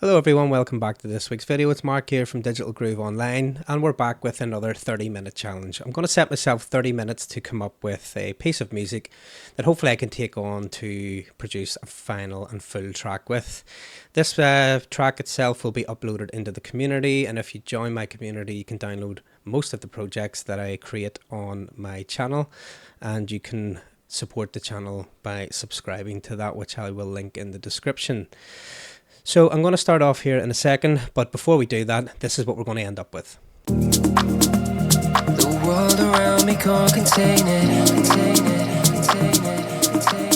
Hello everyone, welcome back to this week's video. It's Mark here from Digital Groove Online and we're back with another 30-minute challenge. I'm going to set myself 30 minutes to come up with a piece of music that hopefully I can take on to produce a final and full track with. This track itself will be uploaded into the community, and if you join my community you can download most of the projects that I create on my channel, and you can support the channel by subscribing to that, which I will link in the description. So I'm going to start off here in a second, but before we do that, this is what we're going to end up with. The world around me can't contain it, contain it, contain it, contain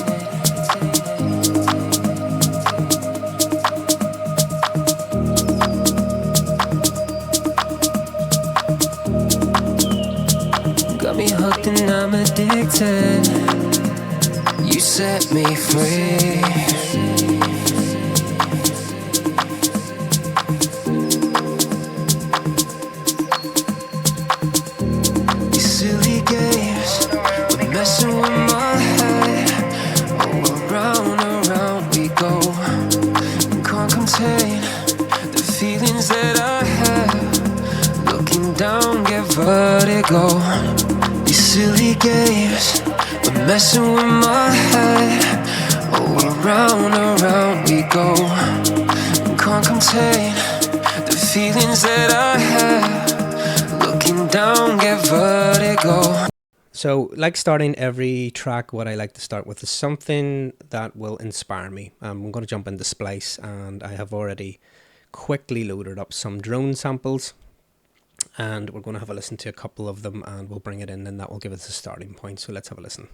it. Got me hooked and I'm addicted. You set me free. Messing with my head, oh, around we go. Can't contain the feelings that I have. Looking down, get vertigo. These silly games, we're messing with my head, oh, around we go. Can't contain the feelings that I have. Looking down, get vertigo. So, like starting every track, what I like to start with is something that will inspire me. I'm going to jump into Splice, and I have already quickly loaded up some drone samples, and we're going to have a listen to a couple of them, and we'll bring it in, and that will give us a starting point. So let's have a listen.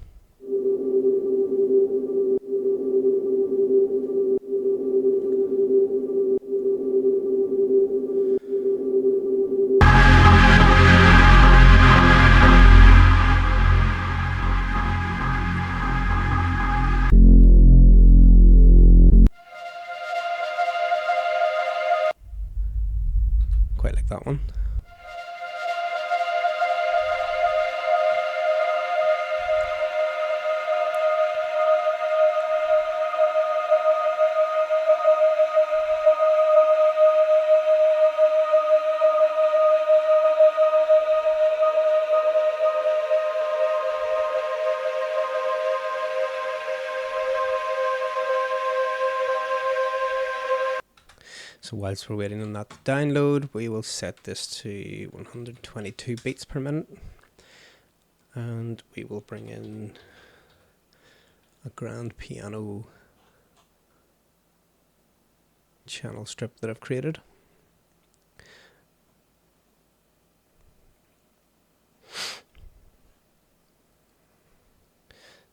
Quite like that one. So whilst we're waiting on that to download, we will set this to 122 beats per minute, and we will bring in a grand piano channel strip that I've created.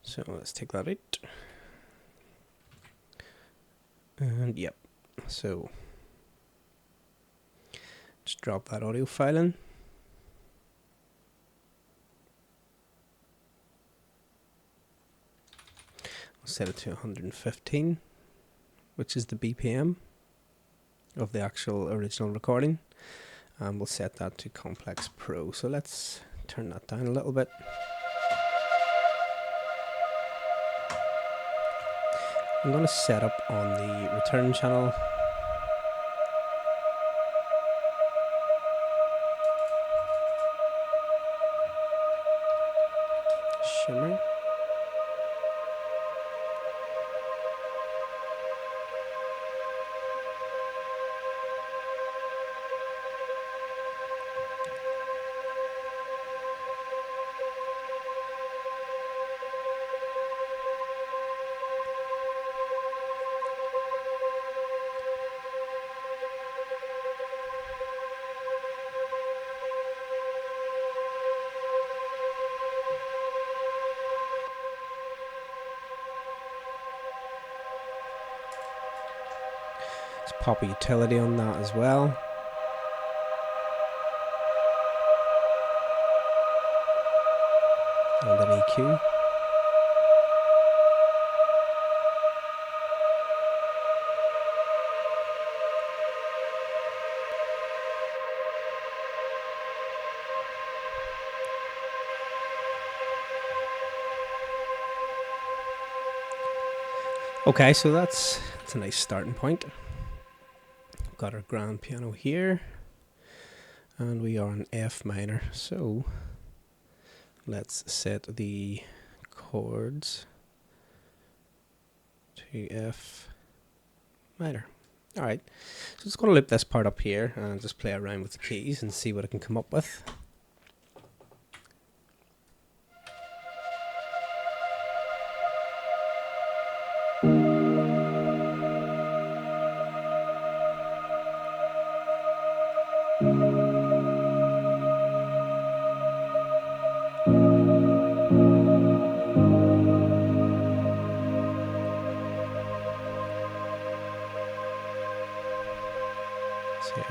So let's take that out, and yep, so just drop that audio file in. I'll set it to 115, which is the BPM of the actual original recording, and we'll set that to Complex Pro. So let's turn that down a little bit. I'm going to set up on the return channel. Shimmer. Let's pop a utility on that as well. And an EQ. Okay, so that's a nice starting point. got our grand piano here, and we are in F minor, so let's set the chords to F minor. Alright, so just going to loop this part up here and just play around with the keys and see what I can come up with. So,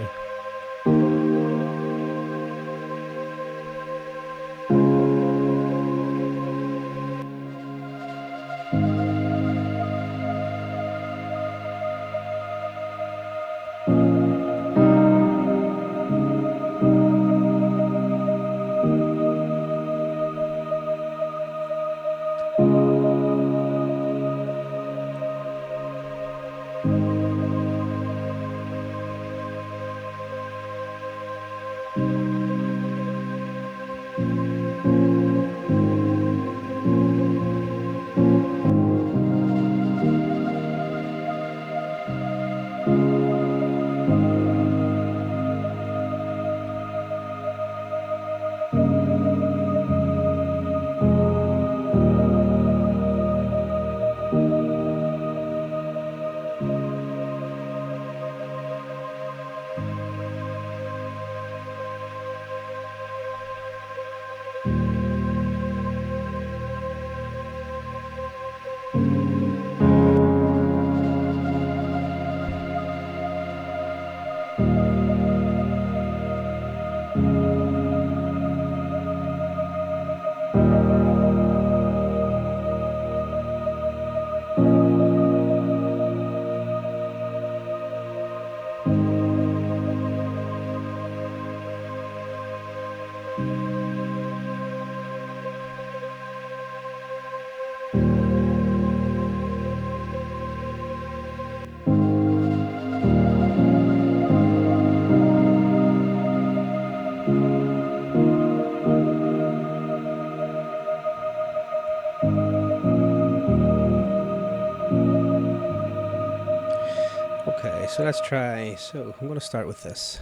okay, so let's try. So I'm going to start with this.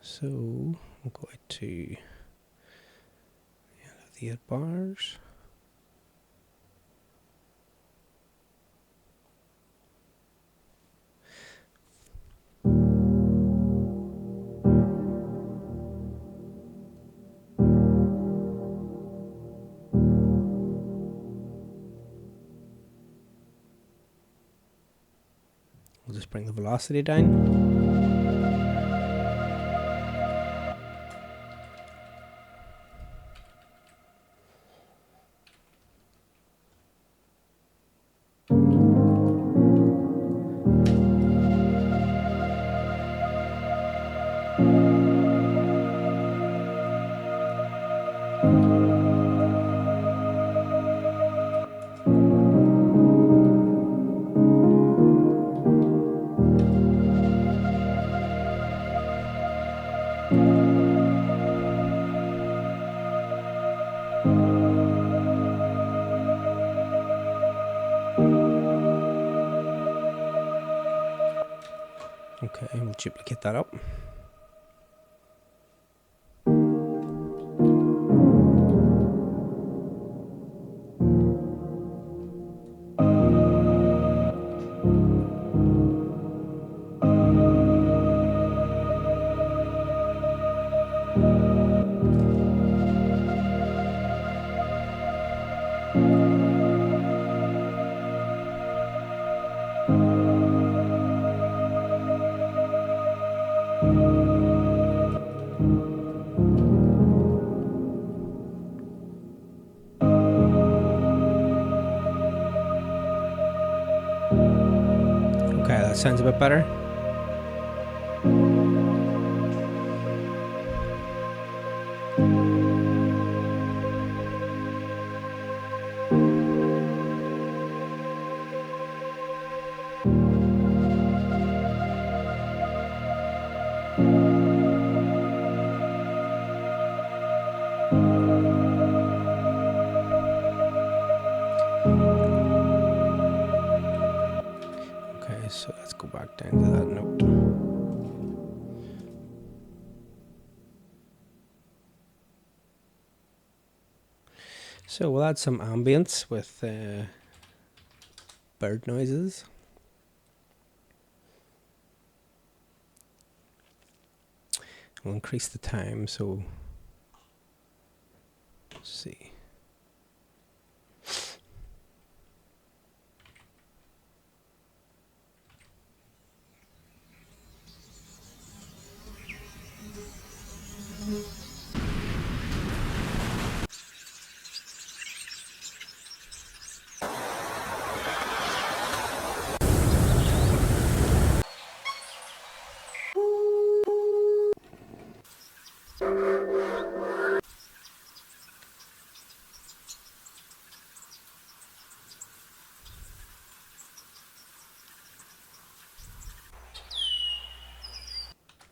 So we'll go to the end of the 8 bars. We'll just bring the velocity down. Okay, we'll duplicate that up. Okay, that sounds a bit better. Okay, so let's go back down to that note. So we'll add some ambience with bird noises. We'll increase the time, so let's see.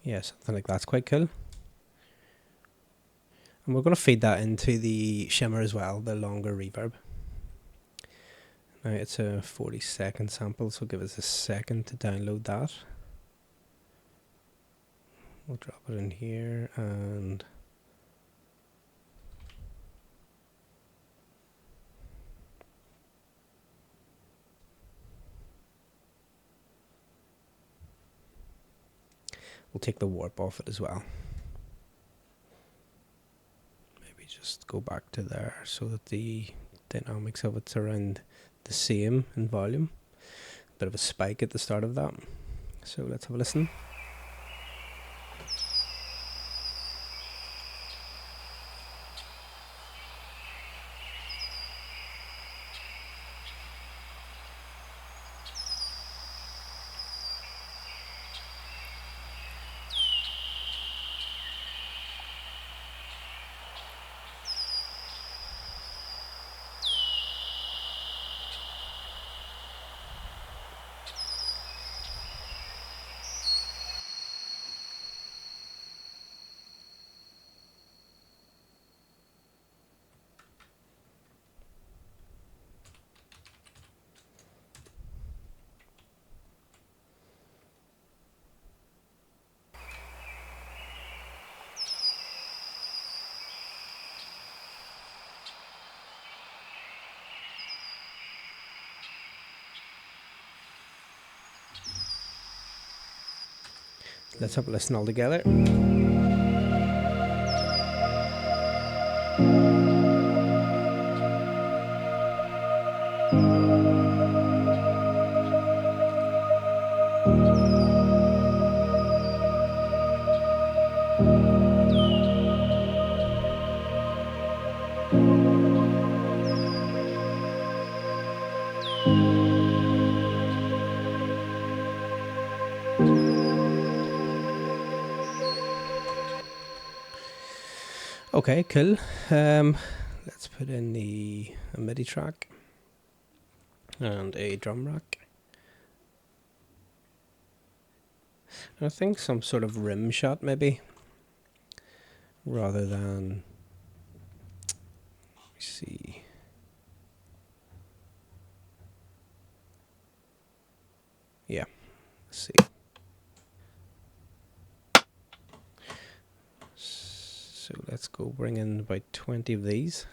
Yeah, something like that's quite cool. And we're going to feed that into the shimmer as well, the longer reverb. Now it's a 40-second sample, so give us a second to download that. We'll drop it in here and we'll take the warp off it as well. Maybe just go back to there so that the dynamics of it's around the same in volume. Bit of a spike at the start of that. So let's have a listen. Let's have a listen all together. Okay, cool. Let's put in a MIDI track and a drum rack. And I think some sort of rim shot maybe, rather than, let me see. Yeah, let's see. So let's go bring in about 20 of these.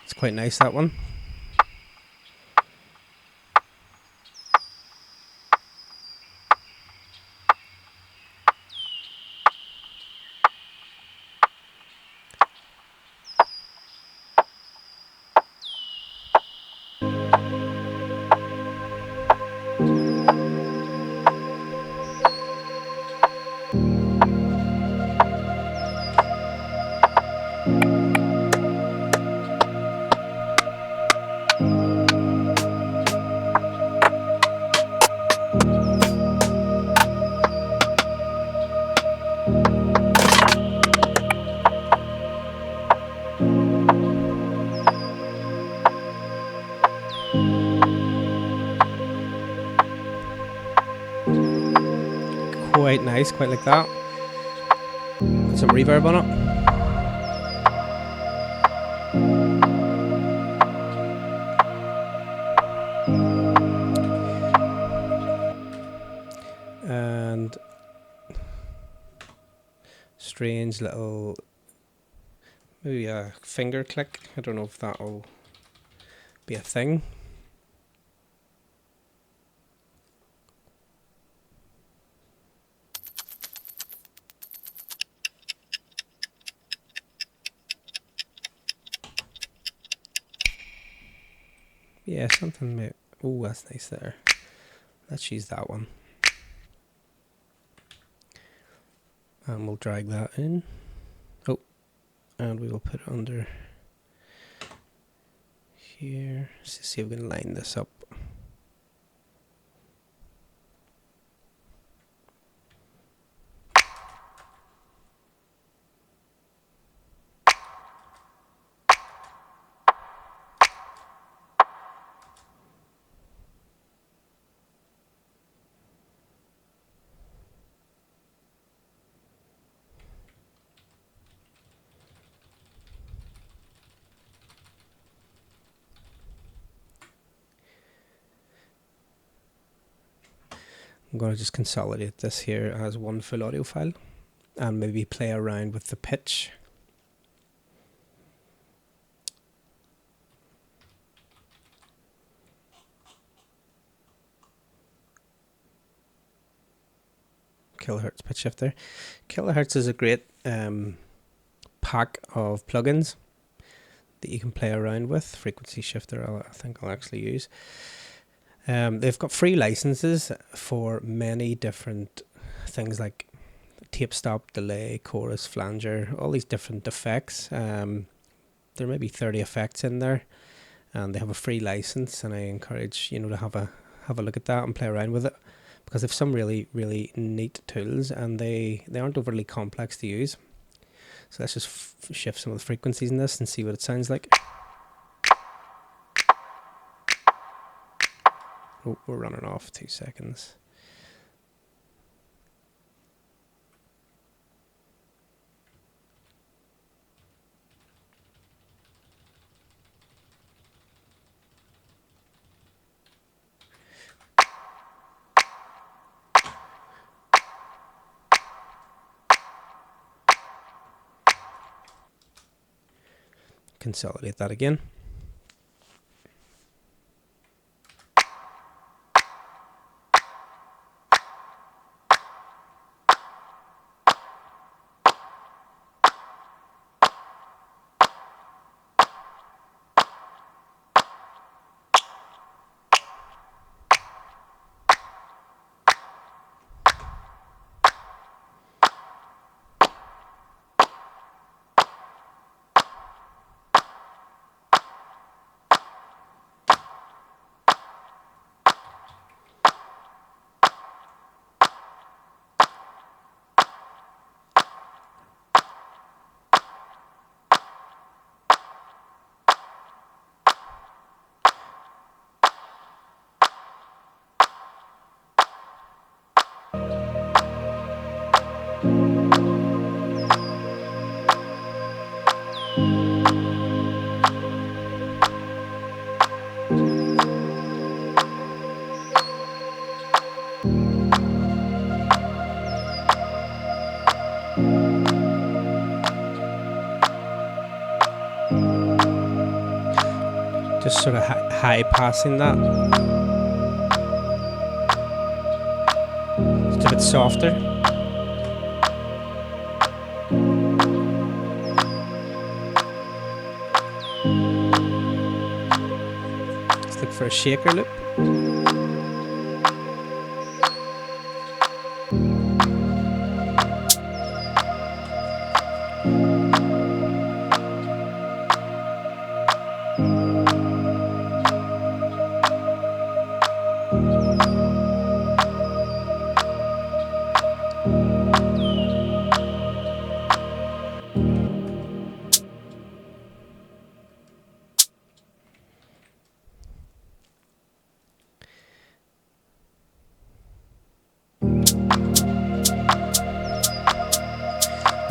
It's quite nice, that one. quite nice, quite like that. Put some reverb on it. And strange little, maybe a finger click. I don't know if that'll be a thing. Yeah, something. Oh, that's nice there. Let's use that one. And we'll drag that in. Oh, and we will put it under here. Let's see if we can line this up. I'm going to just consolidate this here as one full audio file and maybe play around with the pitch. Kilohertz pitch shifter. Kilohertz is a great pack of plugins that you can play around with. Frequency shifter, I think I'll actually use. They've got free licenses for many different things like tape stop, delay, chorus, flanger, all these different effects. There may be 30 effects in there, and they have a free license. And I encourage to have a look at that and play around with it, because they've some really neat tools, and they aren't overly complex to use. So let's just shift some of the frequencies in this and see what it sounds like. Oh, we're running off. 2 seconds. Consolidate that again. Just sort of high passing that. It's a bit softer. Let's look for a shaker loop.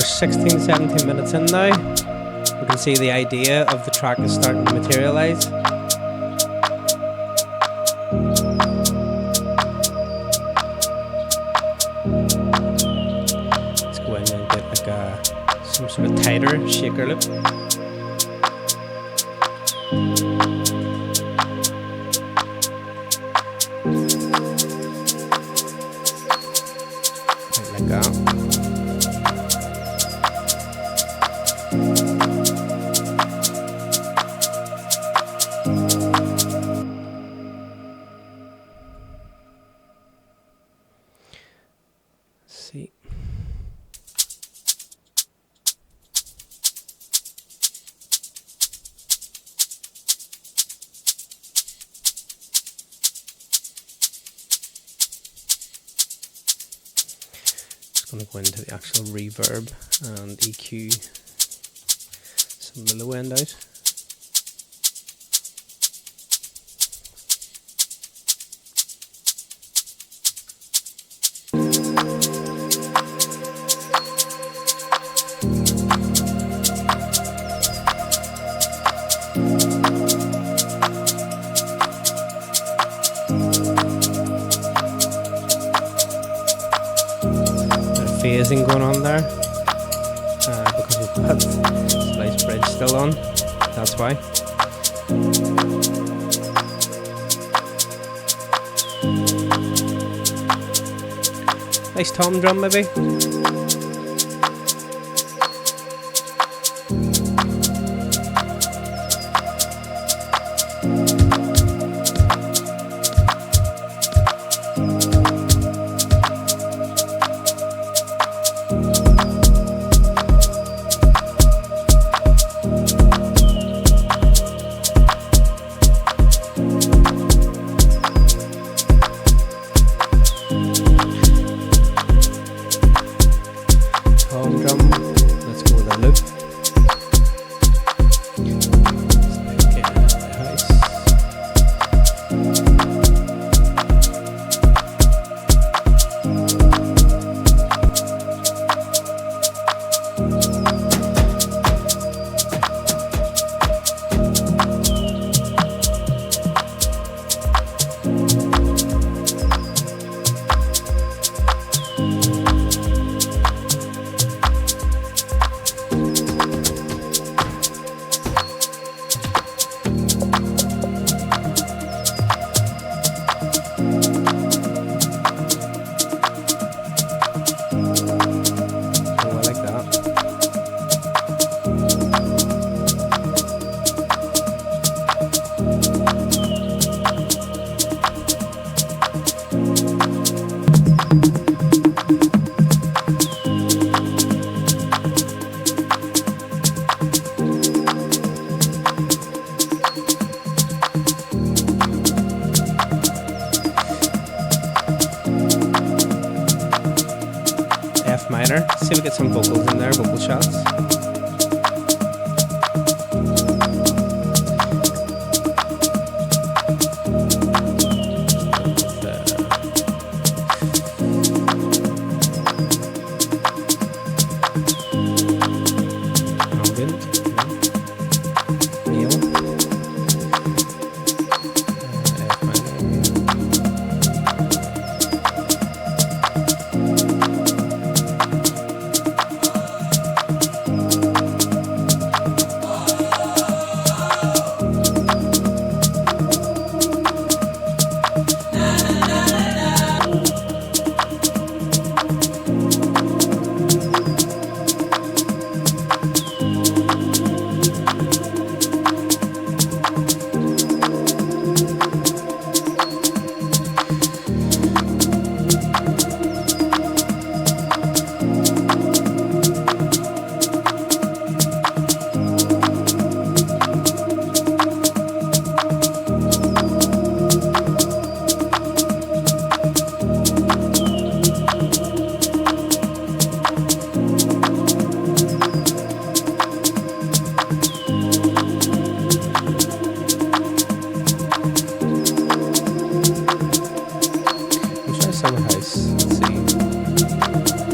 16, 17 minutes in now. We can see the idea of the track is starting to materialise. Let's go in and get like some sort of tighter shaker loop. Like that. See. Just going to go into the actual reverb and EQ some of the low end out. Phasing going on there because we've got Slice Bridge still on, that's why. Nice tom drum maybe. Minor. See if we get some vocals in there, vocal shots.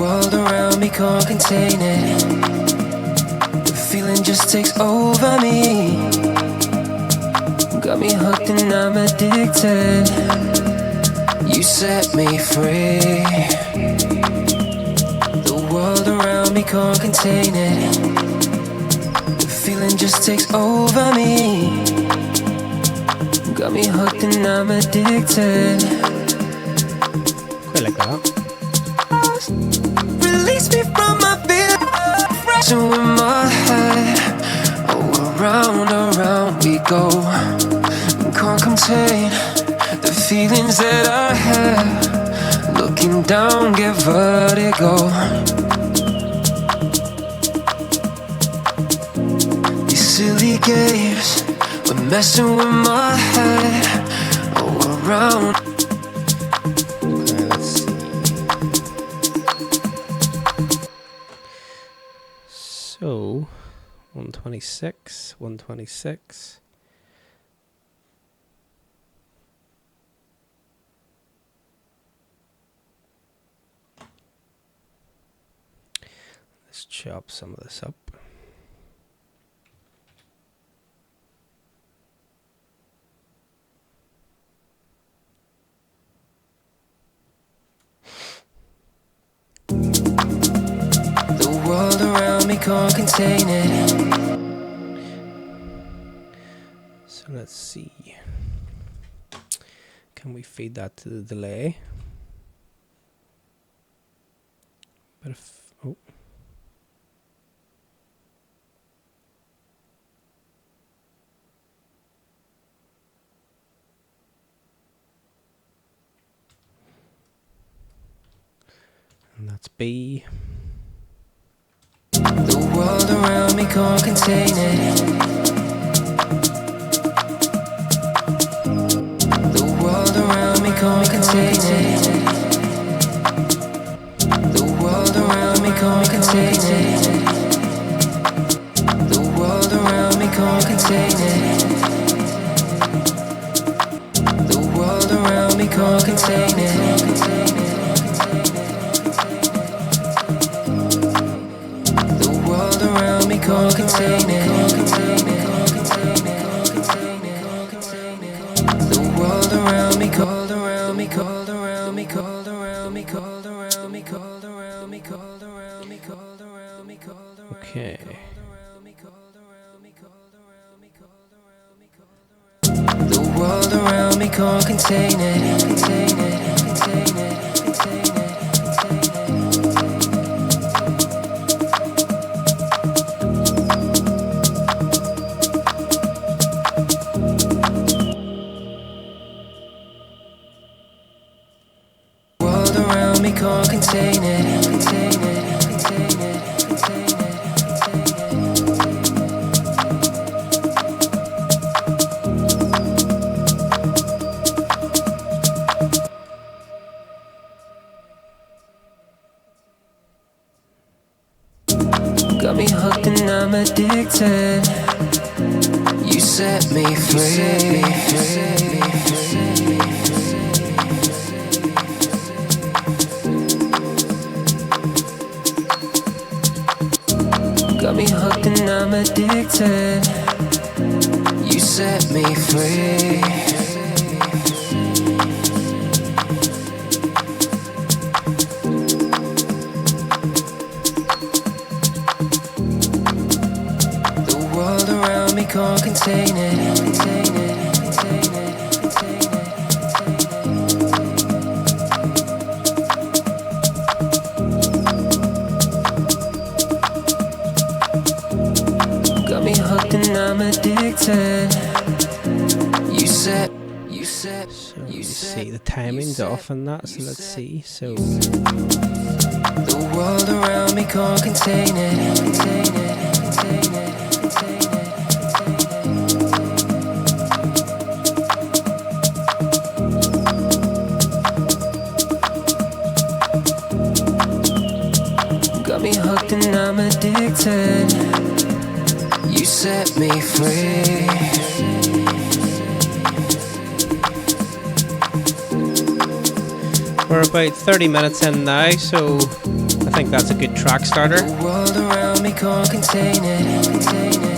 world around me can't contain it. The feeling just takes over me. Got me hooked and I'm addicted. You set me free. The world around me can't contain it. The feeling just takes over me. Got me hooked and I'm addicted. Quite like that. Release me from my feelings. Fresh in my head. Oh, around we go. Can't contain the feelings that I have. Looking down, get vertigo. These silly games, we're messing with my head. Oh, around. Okay, let's see. So, 126, 126. Let's chop some of this up. The world around me can't contain it. So let's see. Can we feed that to the delay? But if oh. And that's B. The world around me can't contain it. The world around me can't contain it. The world around me can't contain it. The world around me can't contain it. The world around me can't contain it. The world around me can't contain it. The world around me cold around me cold around me cold around me cold around me cold around me cold around me cold around me cold around me. Okay. The world around me can't contain it. Contain it. Contain it. Contain it. World around me can't contain it. Contain it. Contain it. Contain it. Got me hooked and I'm addicted. You set me free. Got me hooked and I'm addicted. You set me free. The world around me can't contain it. Contain it. Contain it. Contain it. Got me hooked and I'm addicted. You set. So let's see, the timing's off on that, so let's see. So The world around me can't contain it. Contain it. Contain it. Contain it. Got me hooked and I'm addicted. You set me free. we're about 30 minutes in now, so I think that's a good track starter. The world around me can't contain it, contain it.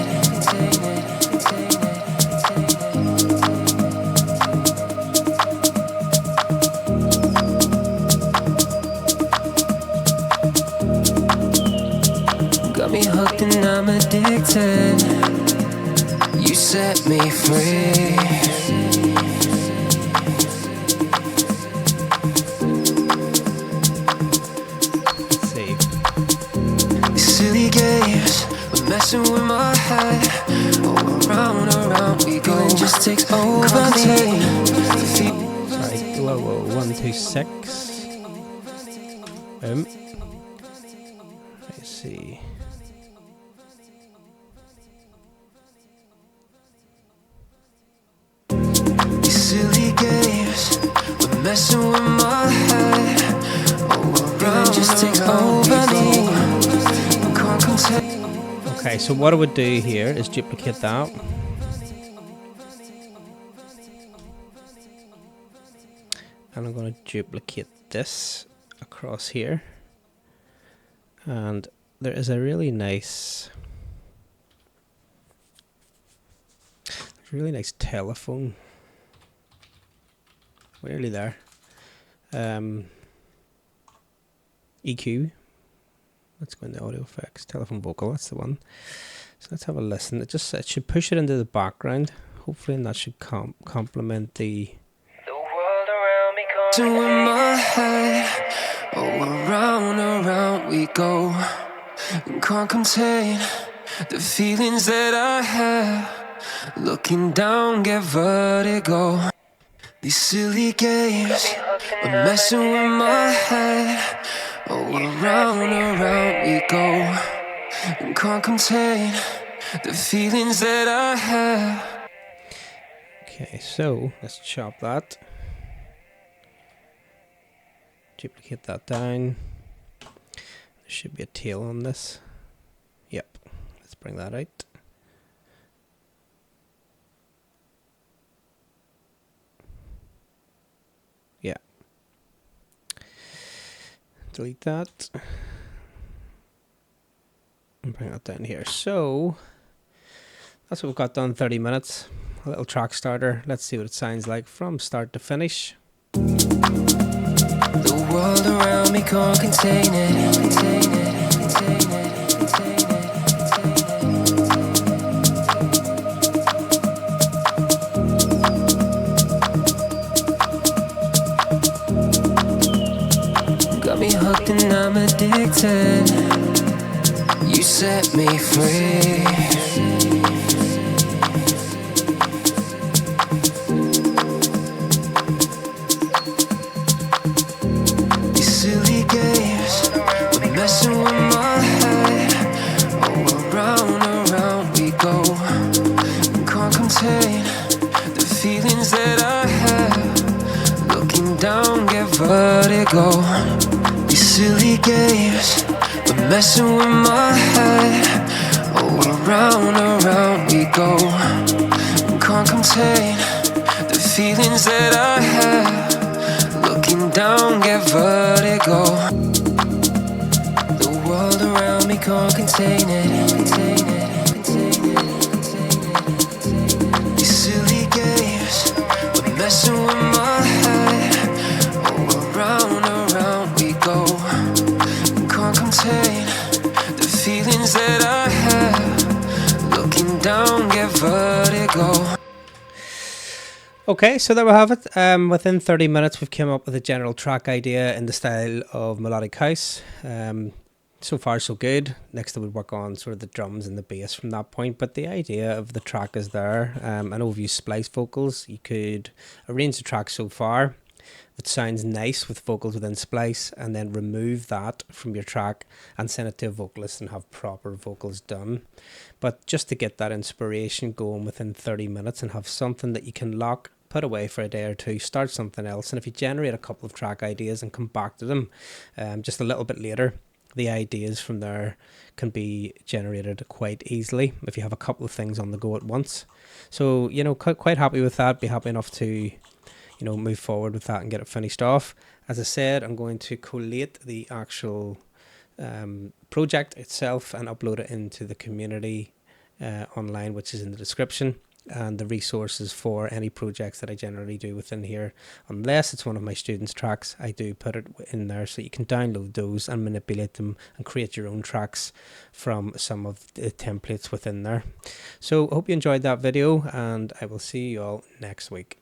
Got me hooked and I'm addicted. You set me free. Let's see. These silly games are messing with my head. Oh, around we go. It just takes over me. Sorry, whoa, 126. Let's see. These silly games are messing with my head. Oh, around just takes over me. Can't contain. Okay, so what I would do here is duplicate that. And I'm going to duplicate this across here. And there is a really nice telephone. Really there. EQ. Let's go into audio effects. Telephone vocal, that's the one. So let's have a listen. It should push it into the background. Hopefully, and that should complement the world around me can't in my head. Oh, around we go. Can't contain the feelings that I have. Looking down, get vertigo. These silly games are messing with my head. Oh, around we go. Can't contain the feelings that I have. Okay, so let's chop that. Duplicate that down. There should be a tail on this. Yep, let's bring that out. Yeah. Delete that. And bring that down here. So that's what we've got done in 30 minutes. A little track starter. Let's see what it sounds like from start to finish. The world around me can't contain it, contain it, contain it, contain it. Got me hooked and I'm addicted. You set me free. Messing with my head. Oh, around we go. Can't contain the feelings that I have. Looking down, get vertigo. These silly games are messing with my head. Oh, around we go. Can't contain the feelings that I have. Looking down, get vertigo. World around me can't contain it, contain it, contain it, contain it. These silly games are messing with my head. Oh, around we go. Can't contain the feelings that I have. Looking down, get vertigo. Okay, so there we have it. Within 30 minutes, we've come up with a general track idea in the style of melodic house. So far so good. Next I would work on sort of the drums and the bass from that point, but the idea of the track is there. I know we've used splice vocals. You could arrange the track so far that sounds nice with vocals within splice, and then remove that from your track and send it to a vocalist and have proper vocals done. But just to get that inspiration going within 30 minutes and have something that you can lock, put away for a day or two, start something else, and if you generate a couple of track ideas and come back to them just a little bit later, the ideas from there can be generated quite easily if you have a couple of things on the go at once. So, you know, quite happy with that. Be happy enough to, you know, move forward with that and get it finished off. As I said, I'm going to collate the actual project itself and upload it into the community online, which is in the description, and the resources for any projects that I generally do within here. Unless it's one of my students' tracks, I do put it in there so you can download those and manipulate them and create your own tracks from some of the templates within there. So I hope you enjoyed that video, and I will see you all next week.